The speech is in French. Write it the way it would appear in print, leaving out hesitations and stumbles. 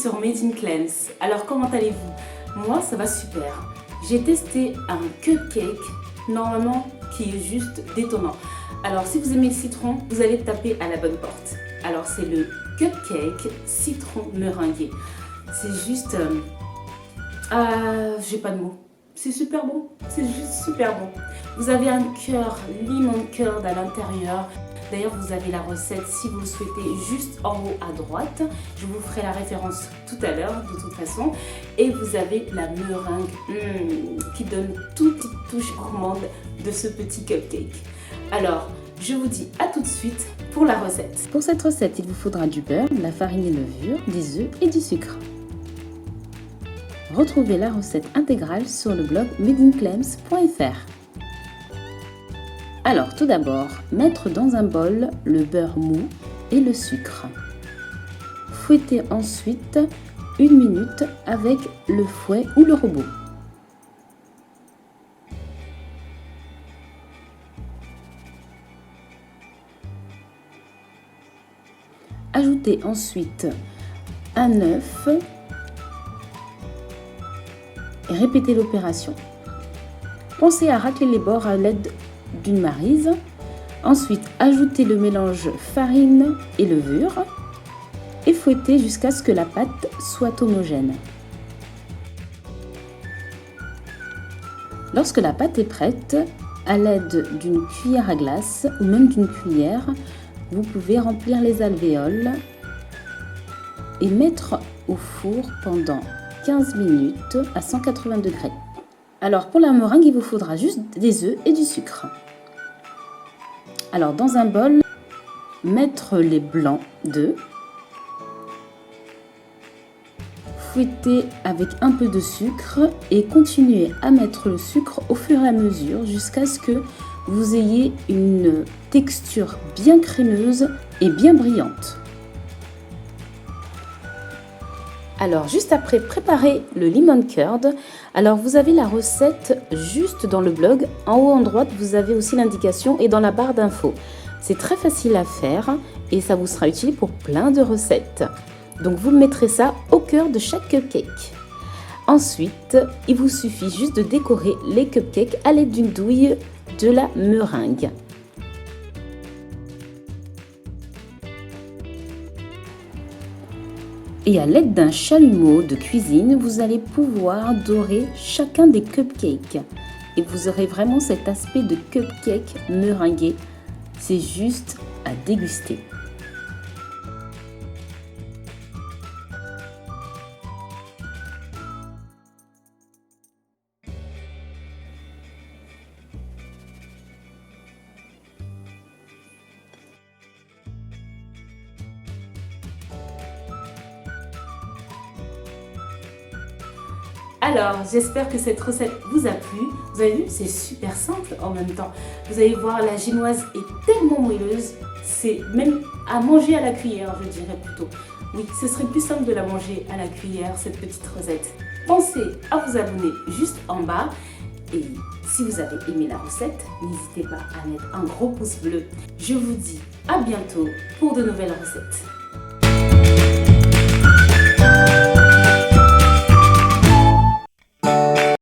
sur Made in Clems. Alors comment allez-vous? Moi ça va super. J'ai testé un cupcake normalement qui est juste détonnant. Alors si vous aimez le citron, vous allez taper à la bonne porte. Alors c'est le cupcake citron meringué. C'est juste... j'ai pas de mots. C'est super bon, c'est juste super bon. Vous avez un cœur, lemon curd à l'intérieur. D'ailleurs, vous avez la recette si vous le souhaitez juste en haut à droite. Je vous ferai la référence tout à l'heure de toute façon. Et vous avez la meringue qui donne toute petite touche gourmande de ce petit cupcake. Alors, je vous dis à tout de suite pour la recette. Pour cette recette, il vous faudra du beurre, de la farine et levure, des œufs et du sucre. Retrouvez la recette intégrale sur le blog madeinclems.fr. Alors tout d'abord, mettre dans un bol le beurre mou et le sucre. Fouettez ensuite 1 minute avec le fouet ou le robot. Ajoutez ensuite un œuf et répétez l'opération. Pensez à racler les bords à l'aide d'une maryse. Ensuite, ajoutez le mélange farine et levure et fouettez jusqu'à ce que la pâte soit homogène. Lorsque la pâte est prête, à l'aide d'une cuillère à glace ou même d'une cuillère, vous pouvez remplir les alvéoles et mettre au four pendant 15 minutes à 180 degrés. Alors pour la meringue, il vous faudra juste des œufs et du sucre. Alors dans un bol, mettre les blancs d'œufs, fouetter avec un peu de sucre et continuer à mettre le sucre au fur et à mesure jusqu'à ce que vous ayez une texture bien crémeuse et bien brillante. Alors juste après, préparez le lemon curd. Alors vous avez la recette juste dans le blog. En haut à droite, vous avez aussi l'indication et dans la barre d'infos. C'est très facile à faire et ça vous sera utile pour plein de recettes. Donc vous mettrez ça au cœur de chaque cupcake. Ensuite, il vous suffit juste de décorer les cupcakes à l'aide d'une douille de la meringue. Et à l'aide d'un chalumeau de cuisine, vous allez pouvoir dorer chacun des cupcakes. Et vous aurez vraiment cet aspect de cupcake meringué. C'est juste à déguster. Alors, j'espère que cette recette vous a plu. Vous avez vu, c'est super simple en même temps. Vous allez voir, la génoise est tellement moelleuse, c'est même à manger à la cuillère, je dirais plutôt. Oui, ce serait plus simple de la manger à la cuillère, cette petite recette. Pensez à vous abonner juste en bas. Et si vous avez aimé la recette, n'hésitez pas à mettre un gros pouce bleu. Je vous dis à bientôt pour de nouvelles recettes.